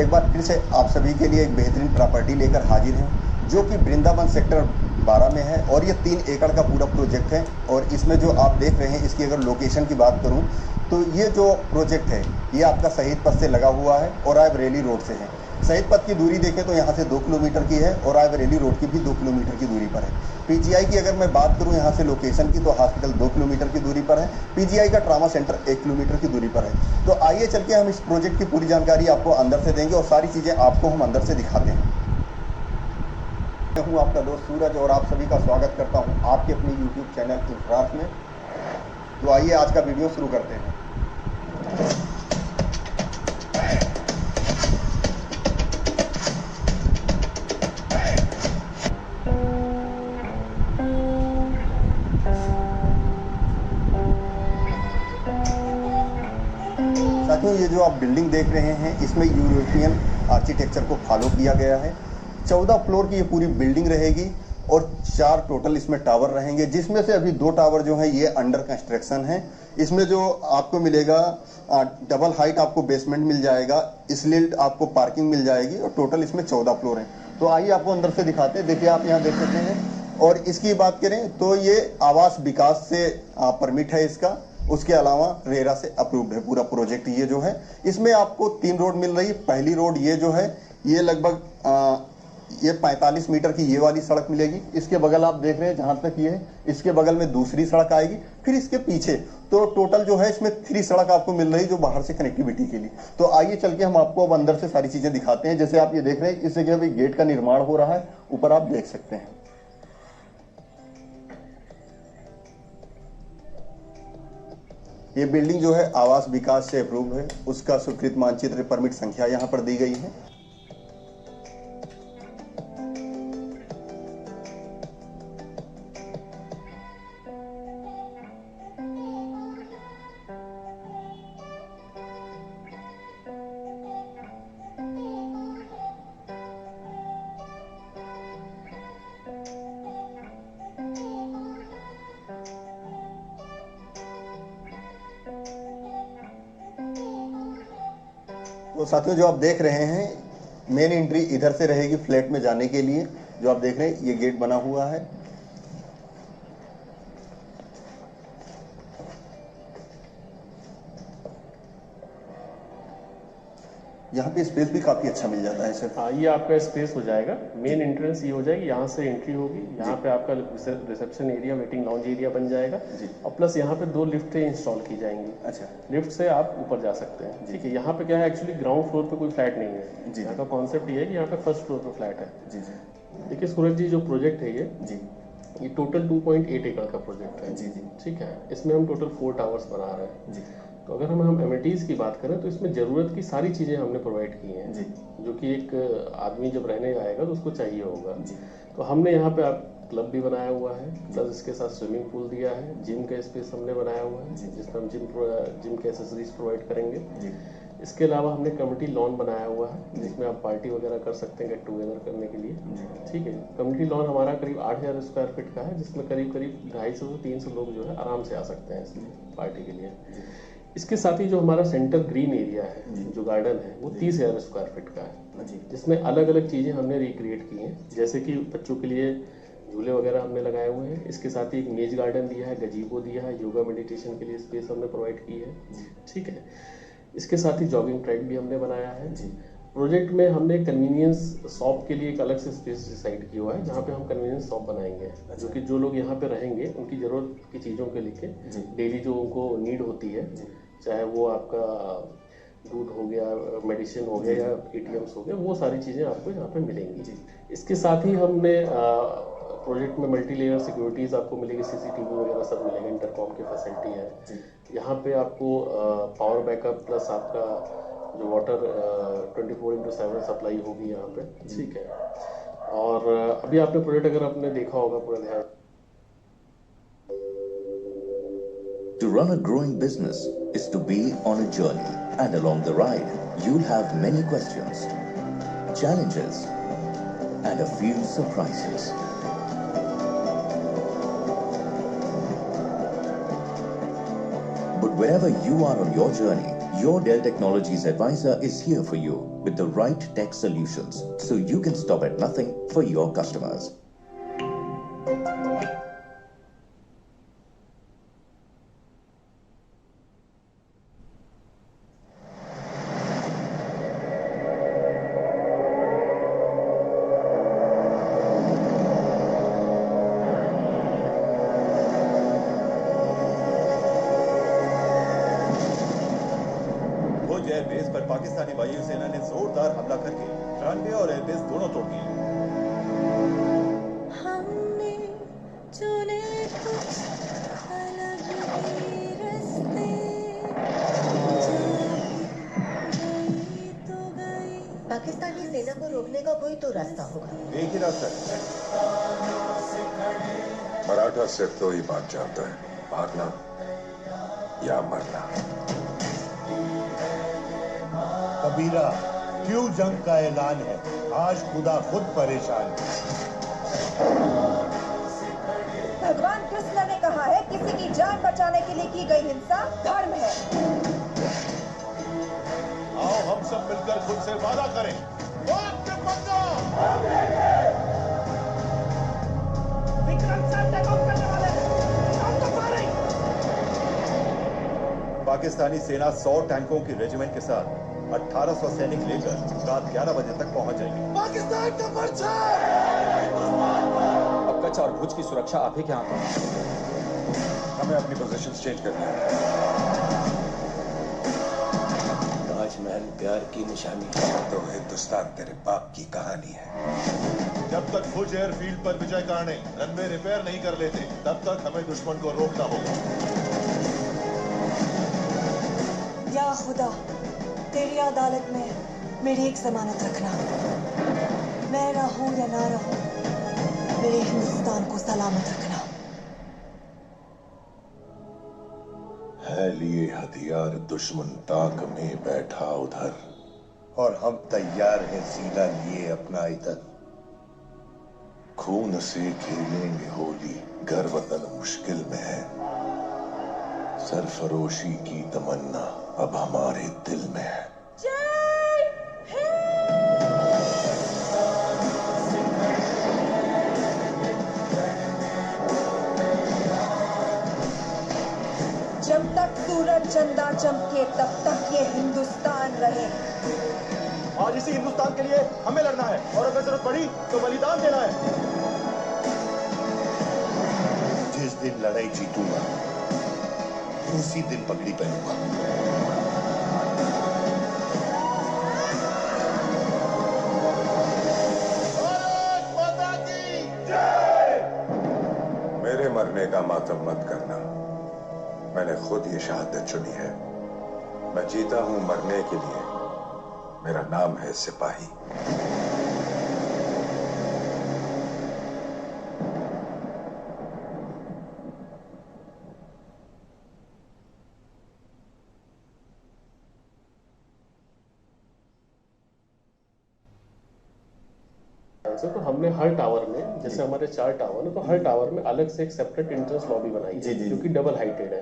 एक बार फिर से आप सभी के लिए एक बेहतरीन प्रॉपर्टी लेकर हाजिर हैं जो कि वृंदावन सेक्टर 12 में है और ये 3 एकड़ का पूरा प्रोजेक्ट है। और इसमें जो आप देख रहे हैं इसकी अगर लोकेशन की बात करूं तो ये जो प्रोजेक्ट है ये आपका शहीद पथ से लगा हुआ है और रायबरेली रोड से है। शहीद पथ की दूरी देखें तो यहाँ से 2 किलोमीटर की है और रायबरेली रोड की भी 2 किलोमीटर की दूरी पर है। पीजीआई की अगर मैं बात करूँ यहाँ से लोकेशन की तो हॉस्पिटल 2 किलोमीटर की दूरी पर है। पीजीआई का ट्रामा सेंटर 1 किलोमीटर की दूरी पर है। तो आइए चल के हम इस प्रोजेक्ट की पूरी जानकारी आपको अंदर से देंगे और सारी चीज़ें आपको हम अंदर से दिखाते हैं। मैं हूँ आपका दोस्त सूरज और आप सभी का स्वागत करता हूँ आपके अपने यूट्यूब चैनल इंफ्रास में। तो आइए आज का वीडियो शुरू करते हैं। साथियों, ये जो आप बिल्डिंग देख रहे हैं इसमें यूरोपियन आर्किटेक्चर को फॉलो किया गया है। 14 फ्लोर की ये पूरी बिल्डिंग रहेगी और 4 टोटल इसमें टावर रहेंगे, जिसमें से अभी 2 टावर जो हैं ये अंडर कंस्ट्रक्शन है। इसमें जो आपको मिलेगा डबल हाइट आपको बेसमेंट मिल जाएगा, इसलिए आपको पार्किंग मिल जाएगी और टोटल इसमें 14 फ्लोर हैं। तो आइए आपको अंदर से दिखाते हैं। देखिए आप यहाँ देख सकते हैं। और इसकी बात करें तो ये आवास विकास से परमिट है इसका, उसके अलावा रेरा से अप्रूव्ड है पूरा प्रोजेक्ट। ये जो है इसमें आपको 3 रोड मिल रही है। पहली रोड ये जो है ये लगभग ये 45 मीटर की ये वाली सड़क मिलेगी। इसके बगल आप देख रहे हैं जहां तक ये है, इसके बगल में दूसरी सड़क आएगी, फिर इसके पीछे तो टोटल जो है इसमें 3 सड़क आपको मिल रही जो बाहर से कनेक्टिविटी के लिए। तो आइए चल के हम आपको अब अंदर से सारी चीजें दिखाते हैं। जैसे आप ये देख रहे हैं इस जगह अभी गेट का निर्माण हो रहा है, ऊपर आप देख सकते हैं। ये बिल्डिंग जो है आवास विकास से अप्रूव है, उसका स्वीकृत मानचित्र परमिट संख्या यहाँ पर दी गई है। तो साथियों, जो आप देख रहे हैं मेन एंट्री इधर से रहेगी फ्लैट में जाने के लिए। जो आप देख रहे हैं ये गेट बना हुआ है। यहाँ पे स्पेस भी काफी अच्छा मिल जाता है सर। हाँ, ये आपका स्पेस हो जाएगा। मेन एंट्रेंस ये हो जाएगी, यहाँ से एंट्री होगी। यहाँ पे आपका reception area, waiting lounge area बन जाएगा। और प्लस यहाँ पे 2 लिफ्टें इंस्टॉल की जाएंगी। अच्छा, लिफ्ट से आप ऊपर जा सकते हैं। ठीक है, यहाँ पे क्या है, एक्चुअली ग्राउंड फ्लोर पे कोई फ्लैट नहीं है। यहाँ का कॉन्सेप्ट ये है कि यहाँ पे फर्स्ट फ्लोर पे फ्लैट है। जी। देखिए सूरज जी, जो प्रोजेक्ट है ये टोटल 2.8 एकड़ का प्रोजेक्ट है। जी। ठीक है, इसमें हम टोटल 4 टावर्स बना रहे हैं। जी। तो अगर हम एमिनिटीज़ की बात करें तो इसमें ज़रूरत की सारी चीज़ें हमने प्रोवाइड की हैं जी। जो कि एक आदमी जब रहने आएगा तो उसको चाहिए होगा। जी। तो हमने यहाँ पे आप क्लब भी बनाया हुआ है, प्लस इसके साथ स्विमिंग पूल दिया है, जिम का स्पेस हमने बनाया हुआ है जिसमें हम जिम के एसेसरीज प्रोवाइड करेंगे। जी। इसके अलावा हमने कम्युनिटी लॉन बनाया हुआ है जिसमें आप पार्टी वगैरह कर सकते हैं, गेट टुगेदर करने के लिए। ठीक है, कम्युनिटी लॉन हमारा करीब 8000 स्क्वायर फीट का है, जिसमें करीब 250 से 300 लोग जो है आराम से आ सकते हैं इसमें पार्टी के लिए। इसके साथ ही जो हमारा सेंटर ग्रीन एरिया है, जो गार्डन है, वो 30,000 स्क्वायर फीट का है, जिसमें अलग अलग चीज़ें हमने रिक्रिएट की हैं। जैसे कि बच्चों के लिए झूले वगैरह हमने लगाए हुए हैं। इसके साथ ही एक मेज गार्डन दिया है, गजीबो दिया है, योगा मेडिटेशन के लिए स्पेस हमने प्रोवाइड की है। ठीक है, इसके साथ ही जॉगिंग ट्रैक भी हमने बनाया है। प्रोजेक्ट में हमने कन्वीनियंस शॉप के लिए एक अलग से स्पेस डिसाइड किया हुआ है, जहाँ पे हम कन्वीनियंस शॉप बनाएंगे, जो कि जो लोग यहाँ पे रहेंगे उनकी ज़रूरत की चीज़ों के लिए डेली जो उनको नीड होती है, चाहे वो आपका दूध हो गया, मेडिसिन हो गया या ATMs हो गया, वो सारी चीज़ें आपको यहाँ पे मिलेंगी। इसके साथ ही हमने प्रोजेक्ट में मल्टी लेयर सिक्योरिटीज़ आपको मिलेगी, CCTV वगैरह सब मिलेगा, इंटरकॉम की फैसिलिटी है। यहाँ पे आपको पावर बैकअप प्लस आपका जो वाटर 24/7 सप्लाई होगी यहाँ पे। ठीक है, और अभी आपने प्रोजेक्ट अगर आपने देखा होगा पूरा ध्यान। To run a growing business is to be on a journey, and along the ride, you'll have many questions, challenges, and a few surprises. But wherever you are on your journey, Your Dell Technologies advisor is here for you with the right tech solutions so you can stop at nothing for your customers. Airbase पर पाकिस्तानी वायुसेना ने जोरदार हमला करके runway और airbase दोनों तोड़ दिए। हमने चुने कुछ अलग ही रास्ते, गई तो गई। पाकिस्तानी सेना को रोकने का कोई तो रास्ता होगा। एक ही रास्ता है। मराठा सिर्फ दो ही बात जानता है, भागना या मरना। कबीरा, क्यों जंग का ऐलान है? आज खुदा खुद परेशान है। भगवान कृष्ण ने कहा है, किसी की जान बचाने के लिए की गई हिंसा धर्म है। आओ हम सब मिलकर खुद से वादा करें। विक्रम सर टेक ऑफ करने वाले हैं। पाकिस्तानी सेना 100 टैंकों की रेजिमेंट के साथ 1800 सैनिक लेकर रात 11 बजे तक पहुंच जाएंगे। पाकिस्तान का पर्चा! अब कच्छ और भुज की सुरक्षा आप ही के हाथ में। हमें अपनी पोजीशन चेंज करनी है। ताजमहल प्यार की निशानी है तो हिंदुस्तान तेरे बाप की कहानी है। जब तक भुज एयरफील्ड पर विजय करने रनवे रिपेयर नहीं कर लेते, तब तक हमें दुश्मन को रोकना होगा। या खुदा, तेरी अदालत में मेरी एक जमानत रखना। मैं रहूं या ना रहूं, मेरे हिंदुस्तान को सलामत रखना। है लिए हथियार दुश्मन ताक में बैठा उधर, और हम तैयार हैं सीना लिए अपना इधर। खून से खेलेंगे होली, घर वतन मुश्किल में है। सरफरोशी की तमन्ना अब हमारे दिल में है। जब तक सूरज चंदा चमके, तब तक ये हिंदुस्तान रहे। आज इसी हिंदुस्तान के लिए हमें लड़ना है, और अगर जरूरत पड़ी तो बलिदान देना है। जिस दिन लड़ाई जीतूंगा, उसी दिन पगड़ी पहनूंगा। मेरे मरने का मातम मत करना, मैंने खुद ये शहादत चुनी है। मैं जीता हूं मरने के लिए, मेरा नाम है सिपाही। तो हमने हर टावर में, जैसे हमारे 4 टावर है, तो हर टावर में अलग से एक सेपरेट एंट्रेंस लॉबी बनाई है, जो कि डबल हाइटेड है।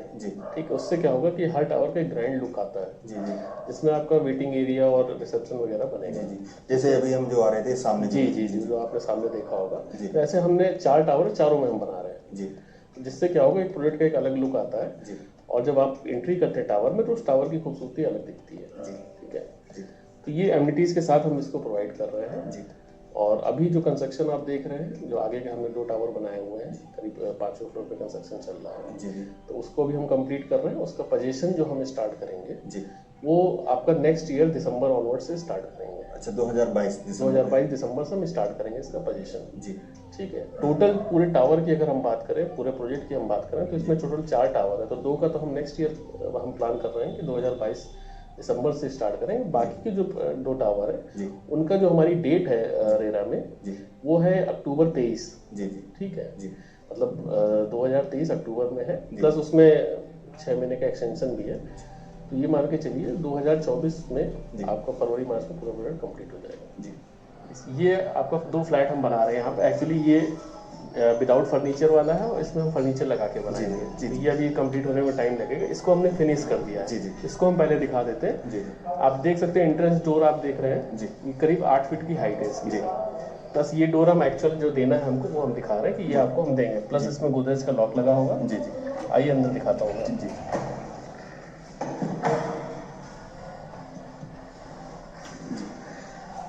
ठीक है, उससे क्या होगा कि हर टावर का एक ग्रैंड लुक आता है, जिसमें आपका वेटिंग एरिया और रिसेप्शन वगैरह बनेगा। जैसे अभी हम जो आ रहे थे सामने, जी, जो आपने सामने देखा होगा। तो ऐसे हमने 4 टावर, चारों में हम बना रहे हैं, जिससे क्या होगा, एक प्रोजेक्ट का एक अलग लुक आता है। और जब आप एंट्री करते हैं टावर में, तो उस टावर की खूबसूरती अलग दिखती है। ठीक है, तो ये एमिनिटीज के साथ हम इसको प्रोवाइड कर रहे हैं। और अभी जो कंस्ट्रक्शन आप देख रहे हैं, जो आगे के हमने 2 टावर बनाए हुए हैं, करीब 5वें फ्लोर पे कंस्ट्रक्शन चल रहा है, तो उसको भी हम कंप्लीट कर रहे हैं। उसका पोजीशन जो हम स्टार्ट करेंगे, वो आपका नेक्स्ट ईयर दिसंबर ऑनवर्ड से स्टार्ट करेंगे। अच्छा, 2022 दिसंबर से हम स्टार्ट करेंगे इसका पोजीशन। ठीक है, टोटल पूरे टावर की अगर हम बात करें, पूरे प्रोजेक्ट की हम बात करें, तो इसमें टोटल 4 टावर है। तो 2 का तो हम नेक्स्ट ईयर हम प्लान कर रहे हैं कि 2022 दिसंबर से स्टार्ट करेंगे। बाकी के जो 2 टावर है, उनका जो हमारी डेट है रेरा में, वो है अक्टूबर 23। ठीक है, मतलब 2023 अक्टूबर में है, प्लस उसमें 6 महीने का एक्सटेंशन भी है। तो ये मान के चलिए 2024 में आपका फरवरी मार्च में पूरा प्रोजेक्ट कंप्लीट हो जाएगा। ये आपका 2 फ्लैट हम बना रहे हैं यहाँ पे। एक्चुअली ये विदाउट फर्नीचर वाला है और इसमें हम फर्नीचर लगा के बनाएंगे। जी, तो ये अभी कंप्लीट होने में टाइम लगेगा। इसको हमने फिनिश कर दिया है। जी, जी। इसको हम पहले दिखा देते हैं। जी। आप देख सकते हैं एंट्रेंस डोर आप देख रहे हैं जी। ये करीब 8 फीट की हाइट है इसकी। जी। प्लस ये डोर हम एक्चुअल जो देना है हमको वो हम दिखा रहे हैं कि ये आपको हम देंगे। प्लस इसमें गोदरेज का लॉक लगा होगा। जी जी आइए अंदर दिखाता हूँ मैं। जी।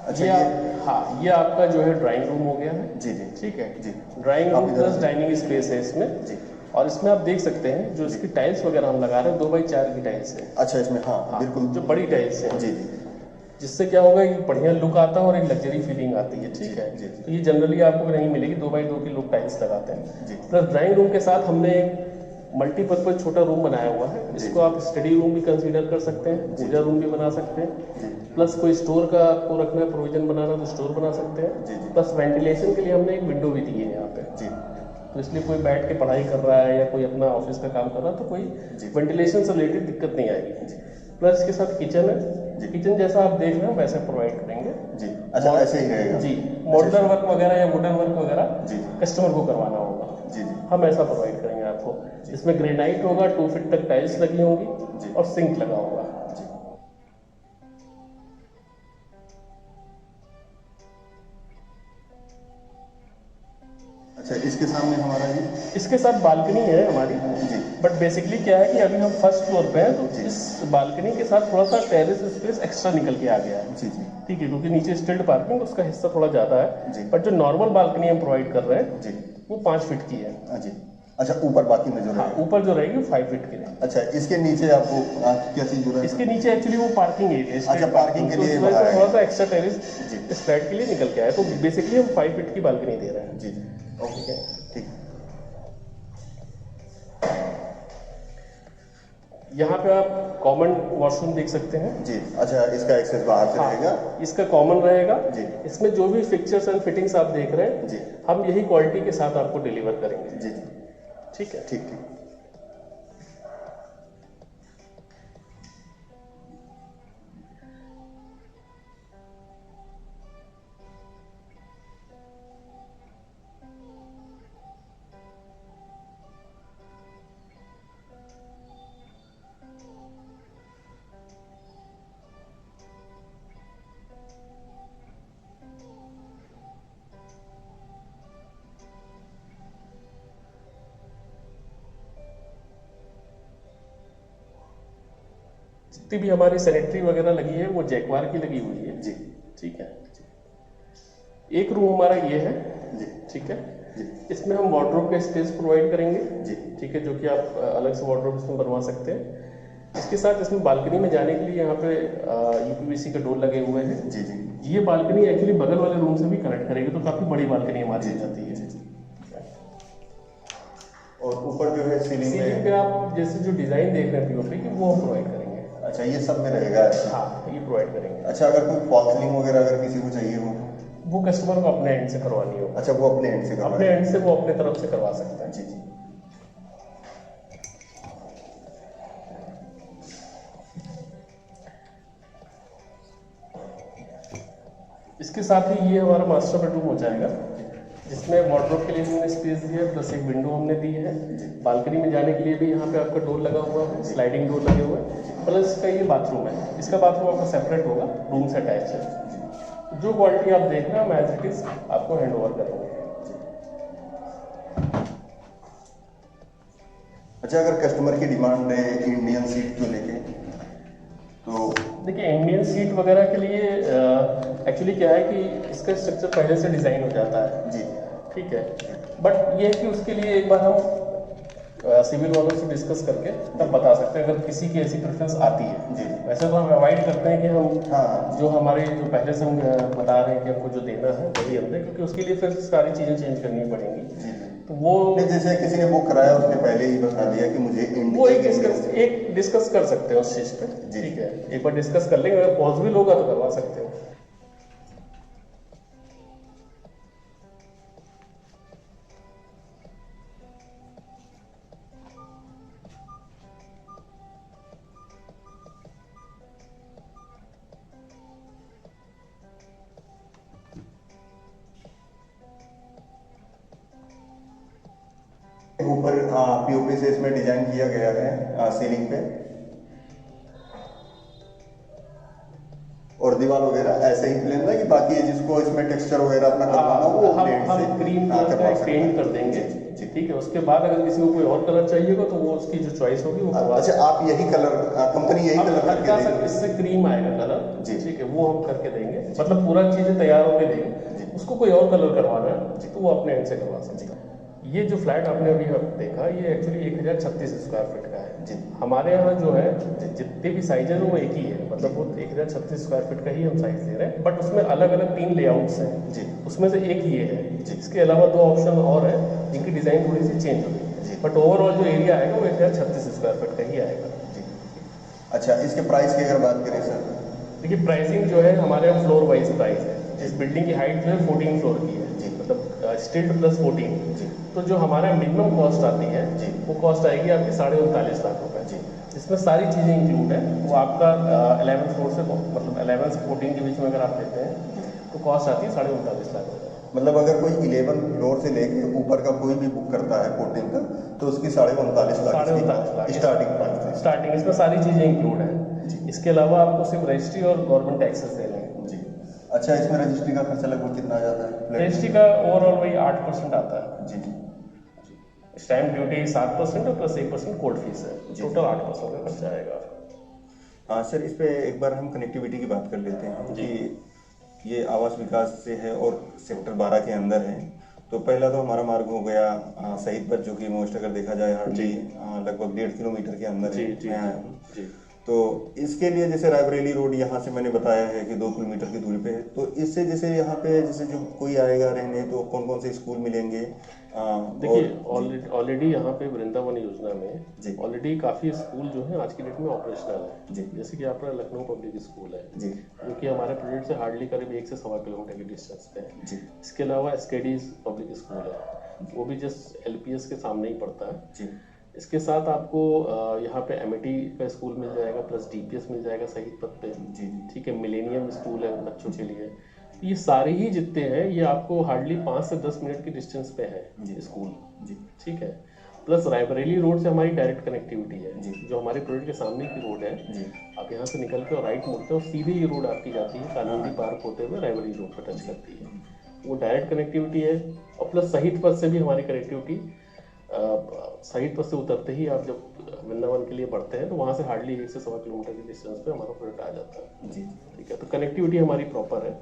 अच्छा हाँ, ये आपका जो है ड्राइंग रूम हो गया है। जी जी ठीक है जी। ड्राइंग रूम आप इधर प्लस डाइनिंग स्पेस है इसमें। जी। और इसमें आप देख सकते हैं जो इसकी टाइल्स वगैरह हम लगा रहे हैं 2x4 की टाइल्स है। अच्छा इसमें हाँ बिल्कुल जो बड़ी टाइल्स है। जी जी जिससे क्या होगा कि बढ़िया लुक आता है और एक लग्जरी फीलिंग आती है। ठीक है जी, जी। तो ये जनरली आपको नहीं मिलेगी। 2x2 की लोग टाइल्स लगाते हैं। जी। प्लस ड्राइंग रूम के साथ हमने एक मल्टीपर्पज छोटा रूम बनाया हुआ है। इसको आप स्टडी रूम भी कंसीडर कर सकते हैं, पूजा रूम भी बना सकते हैं। प्लस कोई स्टोर का आपको रखना है, प्रोविजन बनाना तो स्टोर बना सकते हैं। प्लस वेंटिलेशन के लिए हमने एक विंडो भी दी है यहाँ पे। जी। तो इसलिए कोई बैठ के पढ़ाई कर रहा है या कोई अपना ऑफिस का काम कर रहा है तो कोई वेंटिलेशन से रिलेटेड दिक्कत नहीं आएगी। प्लस इसके साथ किचन है। किचन जैसा आप देख रहे हैं वैसे प्रोवाइड करेंगे। जी। अच्छा ऐसे ही रहेगा। जी मॉडलर वर्क वगैरह या वुडन वर्क वगैरह जी कस्टमर को करवाना होगा। जी जी हम ऐसा प्रोवाइड करेंगे आपको। इसमें ग्रेनाइट होगा, 2 फीट तक टाइल्स लगी होंगी और सिंक लगा होगा। अच्छा इसके सामने हमारा जी इसके साथ बालकनी है हमारी। जी। बट बेसिकली क्या है कि अभी हम फर्स्ट फ्लोर पे हैं तो इस बालकनी के साथ थोड़ा सा टेरेस स्पेस एक्स्ट्रा निकल के आ गया है। जी जी ठीक है क्योंकि नीचे स्टिल्ड पार्किंग उसका हिस्सा थोड़ा ज़्यादा है। जी। बट जो नॉर्मल बालकनी हम प्रोवाइड कर रहे हैं जी वो 5 फीट की है। जी। अच्छा ऊपर बाकी में जो हाँ रहेगा। ऊपर जो रहेगी वो 5 फीट की रहेगी। अच्छा इसके नीचे आपको क्या चीज जुड़ा है? इसके नीचे एक्चुअली वो पार्किंग एरिया है। अच्छा, पार्किंग के लिए तो बनाया थोड़ा है। सा एक्स्ट्रा टेरेस इस फ्लैट के लिए निकल के आया। तो बेसिकली हम 5 फीट की बालकनी दे रहे हैं। जी जी ठीक है ठीक। यहाँ पे आप कॉमन वॉशरूम देख सकते हैं। जी। अच्छा इसका एक्सेस बाहर से रहेगा। इसका कॉमन रहेगा। जी। इसमें जो भी फिक्चर्स एंड फिटिंग्स आप देख रहे हैं जी हम यही क्वालिटी के साथ आपको डिलीवर करेंगे। जी जी ठीक है ठीक ठीक। जितनी भी हमारी सैनिटरी वगैरह लगी है वो जैकवार की लगी हुई है। जी ठीक है एक रूम हमारा ये है। जी ठीक है जी इसमें हम वार्डरोब का स्पेस प्रोवाइड करेंगे। जी ठीक है जो कि आप अलग से वार्डरोब इसमें बनवा सकते हैं। इसके साथ इसमें बालकनी में जाने के लिए यहाँ पे यूपीवीसी के डोर लगे हुए हैं। जी जी ये बालकनी एक्चुअली बगल वाले रूम से भी कनेक्ट करेगी तो काफी बड़ी बालकनी हमारी हो जाती है। और ऊपर जो है सीलिंग सीलिंग पे आप जैसे जो डिजाइन देख रहे हैं पीओपी की वो हम प्रोवाइड करेंगे। अच्छा ये सब में रहेगा। हाँ ये प्रोवाइड करेंगे। अच्छा अगर कोई फॉल सीलिंग वगैरह अगर किसी को चाहिए हो वो कस्टमर को अपने एंड से करवानी होगी। अच्छा वो अपने एंड से अपने एंड से वो अपने तरफ से करवा सकता है। जी जी इसके साथ ही ये हमारा मास्टर बेडरूम हो जाएगा जिसमें वार्डरोब के लिए हमने स्पेस दिया है प्लस एक विंडो हमने दी है। बालकनी में जाने के लिए भी यहाँ पे आपका डोर लगा हुआ है, स्लाइडिंग डोर लगे हुए हैं। प्लस इसका ये बाथरूम है। इसका बाथरूम आपका सेपरेट होगा, रूम से अटैच है। जो क्वालिटी आप देख रहे हैं हम एज इट इज आपको हैंड ओवर करेंगे। अच्छा अगर कस्टमर की डिमांड है इंडियन सीट को लेके तो देखिए इंडियन सीट वगैरह के लिए एक्चुअली क्या है कि इसका स्ट्रक्चर पहले से डिज़ाइन हो जाता है। जी ठीक है बट ये है कि उसके लिए एक बार हम सिविल वालों से डिस्कस करके तब बता सकते हैं अगर किसी की ऐसी प्रेफरेंस आती है। जी वैसे तो हम अवॉइड करते हैं कि हम हाँ जो हमारे जो पहले से हम बता रहे हैं कि हमको जो देना है वही हम दें क्योंकि उसके लिए फिर सारी चीज़ें चेंज करनी पड़ेंगी। जी तो वो नहीं, जैसे किसी ने बुक कराया उसने पहले ही बता दिया कि मुझे वो एक डिस्कस कर सकते हैं उस चीज़ पे। ठीक है एक बार डिस्कस कर लेंगे अगर पॉसिबल होगा तो करवा सकते हैं। ऊपर पीओपी से इसमें डिजाइन किया गया है सीलिंग पे, और दीवार वगैरह ऐसे ही प्लेन रहेगी। बाकी है जिसको इसमें टेक्सचर वगैरह अपना करवाना वो हम क्रीम कलर का पेंट कर देंगे, ठीक है। उसके बाद अगर किसी को कोई और कलर चाहिए होगा तो वो उसकी जो चॉइस होगी वो करवा। अच्छा, आप यही कलर कंपनी यही कलर करके देंगे? इससे क्रीम आएगा कलर, ठीक है, वो हम करके देंगे। मतलब पूरा चीजें तैयार होके देंगे। उसको कोई और कलर करवाना है तो वो अपने एंड से करवा सकते हैं। ये जो फ्लैट आपने अभी देखा ये एक्चुअली 1036 स्क्वायर फीट का है। हमारे यहाँ जो है जितने भी साइज है वो एक ही है, मतलब वो 1036 स्क्वायर फीट का ही हम साइज दे रहे हैं। बट उसमें अलग अलग 3 लेआउट्स हैं, उसमें से एक ये है। इसके अलावा 2 ऑप्शन और है जिनकी डिजाइन थोड़ी सी चेंज होगी, बट ओवरऑल जो एरिया आएगा वो 1036 स्क्वायर फीट का ही आएगा। अच्छा, इसके प्राइस की अगर बात करें सर, देखिए प्राइसिंग जो है हमारे यहाँ फ्लोर वाइज प्राइस है। इस बिल्डिंग की हाइट जो है 14 फ्लोर की है, मतलब स्टिल्ट प्लस 14। तो जो हमारा मिनिमम कॉस्ट आती है वो कॉस्ट आएगी आपकी 39.5 लाख रुपए। इसमें सारी चीज़ें इंक्लूड है। वो आपका 11 फ्लोर से मतलब 11 से 14 के बीच में अगर आप लेते हैं तो कॉस्ट आती है 39.5 लाख रुपए। मतलब अगर कोई 11 फ्लोर से लेके ऊपर का कोई भी बुक करता है 14 का तो उसकी 39.5 लाख स्टार्टिंग प्राइस है। स्टार्टिंग इसमें सारी चीज़ें इंक्लूड है। इसके अलावा आपको सिर्फ रजिस्ट्री और गवर्नमेंट टैक्सेस देने हैं। अच्छा, इसमें रजिस्ट्री का खर्चा लगभग कितना आ जाता है? रजिस्ट्री का ओवरऑल वही 8% आता है जी। स्टैम्प ड्यूटी 7% और प्लस 1% कोर्ट फीस है, टोटल 8% का खर्चा आएगा। हाँ सर, इस पे एक बार हम कनेक्टिविटी की बात कर लेते हैं कि ये आवास विकास से है और सेक्टर 12 के अंदर है। तो पहला तो हमारा मार्ग हो गया शहीद पथ, जो कि मोस्ट अगर देखा जाए हार्डली लगभग 1.5 किलोमीटर के अंदर है। तो इसके लिए जैसे रायबरेली रोड यहाँ से मैंने बताया है कि 2 किलोमीटर की दूरी पे है। तो इससे जैसे यहाँ पे जैसे जो कोई आएगा रहने तो कौन कौन से स्कूल मिलेंगे? देखिए ऑलरेडी यहाँ पे वृंदावन योजना में ऑलरेडी काफ़ी स्कूल जो है आज की डेट में ऑपरेशनल है। जैसे कि आपका लखनऊ पब्लिक स्कूल है जो कि हमारे प्रोजेक्ट से हार्डली करीब 1 से 1.25 किलोमीटर की डिस्टेंस पे है। इसके अलावा एसकेडीज पब्लिक स्कूल है, वो भी जस्ट LPS के सामने ही पड़ता है। इसके साथ आपको यहाँ पे MIT का स्कूल मिल जाएगा, प्लस DPS मिल जाएगा शहीद पथ पे, ठीक है। मिलेनियम स्कूल है बच्चों के लिए। ये सारे ही जितने हैं ये आपको हार्डली 5 से 10 मिनट की डिस्टेंस पे है स्कूल, ठीक है। प्लस रायबरेली रोड से हमारी डायरेक्ट कनेक्टिविटी है। जो हमारे प्रोजेक्ट के सामने की रोड है, आप यहाँ से निकल के और राइट मुड़ते हो, सीधे ये रोड आपकी जाती है कानूनी पार्क होते हुए रायबरेली रोड पर टच करती है। वो डायरेक्ट कनेक्टिविटी है। और प्लस शहीद पथ से भी हमारी कनेक्टिविटी, शहीद पथ से उतरते ही आप जब वृंदावन के लिए बढ़ते हैं तो वहाँ से हार्डली 1 से 1.25 किलोमीटर की डिस्टेंस पे हमारा प्रोजेक्ट आ जाता है जी, ठीक है। तो कनेक्टिविटी हमारी प्रॉपर है,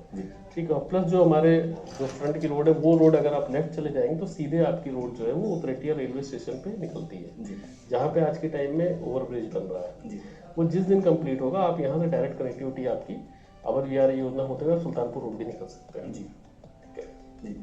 ठीक है। प्लस जो हमारे जो फ्रंट की रोड है वो रोड अगर आप लेफ्ट चले जाएंगे तो सीधे आपकी रोड जो है वो उतरेटिया रेलवे स्टेशन पे निकलती है, जहाँ पे आज के टाइम में ओवरब्रिज बन रहा है। वो जिस दिन कंप्लीट होगा आप यहाँ से डायरेक्ट कनेक्टिविटी आपकी अवर VRA योजना होते हुए सुल्तानपुर रोड भी निकल सकते हैं जी, ठीक है जी।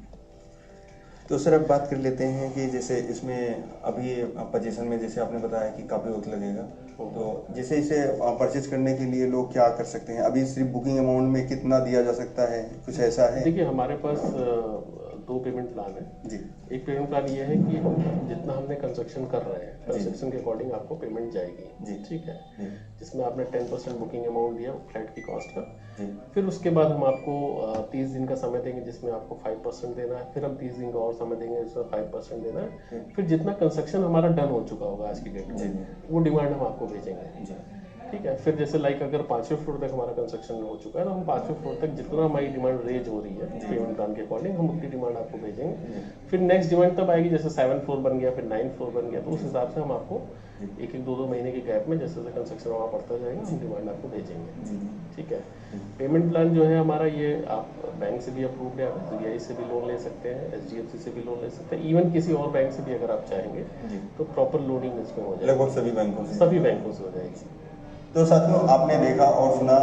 तो सर अब बात कर लेते हैं कि जैसे इसमें अभी पोजीशन में जैसे आपने बताया कि काफ़ी वक्त लगेगा, तो जैसे इसे परचेज करने के लिए लोग क्या कर सकते हैं? अभी सिर्फ बुकिंग अमाउंट में कितना दिया जा सकता है, कुछ ऐसा है? देखिए हमारे पास 2 पेमेंट प्लान है जी। एक पेमेंट प्लान ये है कि जितना हमने कंस्ट्रक्शन कर रहे हैं कंस्ट्रक्शन के अकॉर्डिंग आपको पेमेंट जाएगी जी, ठीक है। जिसमें आपने 10% बुकिंग अमाउंट दिया फ्लैट की कॉस्ट का, फिर उसके बाद हम आपको 30 दिन का समय देंगे जिसमें आपको 5% देना है, फिर हम 30 दिन का और समय देंगे जिसमें 5% देना है, फिर जितना कंस्ट्रक्शन हमारा डन हो चुका होगा आज की डेट में वो डिमांड हम आपको भेजेंगे, ठीक है। फिर जैसे लाइक अगर 5वें फ्लोर तक हमारा कंस्ट्रक्शन हो चुका है तो हम 5वें फ्लोर तक जितना हमारी डिमांड रेज हो रही है पेमेंट प्लान के अकॉर्डिंग हम उतनी डिमांड आपको भेजेंगे। फिर नेक्स्ट डिमांड तब आएगी जैसे 7 फ्लोर बन गया, फिर 9 फ्लोर बन गया, तो उस हिसाब से हम आपको 1-2 महीने के गैप में जैसे जैसे कंस्ट्रक्शन वहाँ बढ़ता जाएगा हम डिमांड आपको भेजेंगे, ठीक है। पेमेंट प्लान जो है हमारा ये आप बैंक से भी अप्रूव्ड है, आप SBI से भी लोन ले सकते हैं, HDFC से भी लोन ले सकते हैं, इवन किसी और बैंक से भी अगर आप चाहेंगे तो प्रॉपर लोनिंग इसमें हो जाएगी, लगभग सभी बैंकों से हो जाएगी। तो साथियों आपने देखा और सुना,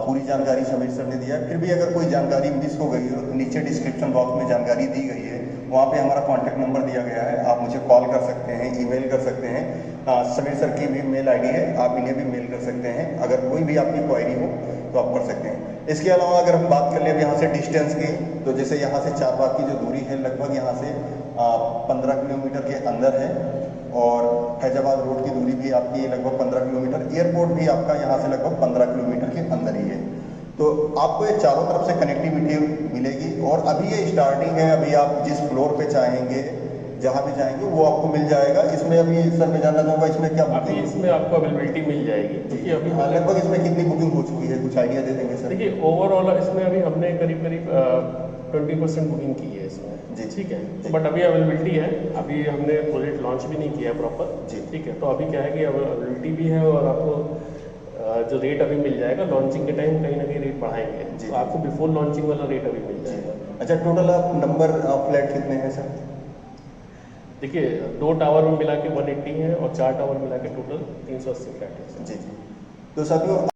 पूरी जानकारी समीर सर ने दिया। फिर भी अगर कोई जानकारी मिस हो गई हो तो नीचे डिस्क्रिप्शन बॉक्स में जानकारी दी गई है, वहाँ पे हमारा कॉन्टैक्ट नंबर दिया गया है, आप मुझे कॉल कर सकते हैं, ईमेल कर सकते हैं। समीर सर की भी मेल ID है, आप इन्हें भी मेल कर सकते हैं अगर कोई भी आपकी क्वायरी हो तो आप कर सकते हैं। इसके अलावा अगर हम बात कर ले अब यहाँ से डिस्टेंस की, तो जैसे यहाँ से चारबाग की जो दूरी है लगभग यहाँ से 15 किलोमीटर के अंदर है, और फैजाबाद रोड की दूरी भी आपकी लगभग 15 किलोमीटर, एयरपोर्ट भी आपका यहाँ से लगभग 15 किलोमीटर के अंदर ही है। तो आपको ये चारों तरफ से कनेक्टिविटी मिलेगी, और अभी ये स्टार्टिंग है, अभी आप जिस फ्लोर पे चाहेंगे जहाँ भी जाएंगे वो आपको मिल जाएगा। इसमें अभी सर मैं जानना चाहूँगा इसमें क्या अभी इसमें आपको अवेलेबिलिटी मिल जाएगी, क्योंकि अभी लगभग इसमें कितनी बुकिंग हो चुकी है, कुछ आइडिया दे देंगे सर? देखिए ओवरऑल इसमें अभी हमने करीब 20% बुकिंग की है इसमें जी ठीक है, तो बट अभी अवेलेबिलिटी है, अभी हमने प्रोजेक्ट लॉन्च भी नहीं किया है प्रॉपर जी ठीक है, तो अभी क्या है कि अवेलेबिलिटी भी है और आपको जो रेट अभी मिल जाएगा लॉन्चिंग के टाइम कहीं ना कहीं रेट बढ़ाएंगे, तो आपको बिफोर लॉन्चिंग वाला रेट अभी मिल जाएगा। अच्छा टोटल आप नंबर फ्लैट कितने हैं सर? देखिए 2 टावर में मिला के 180 है और 4 टावर मिला के टोटल 380 फ्लैट है। जी जी, तो साथियों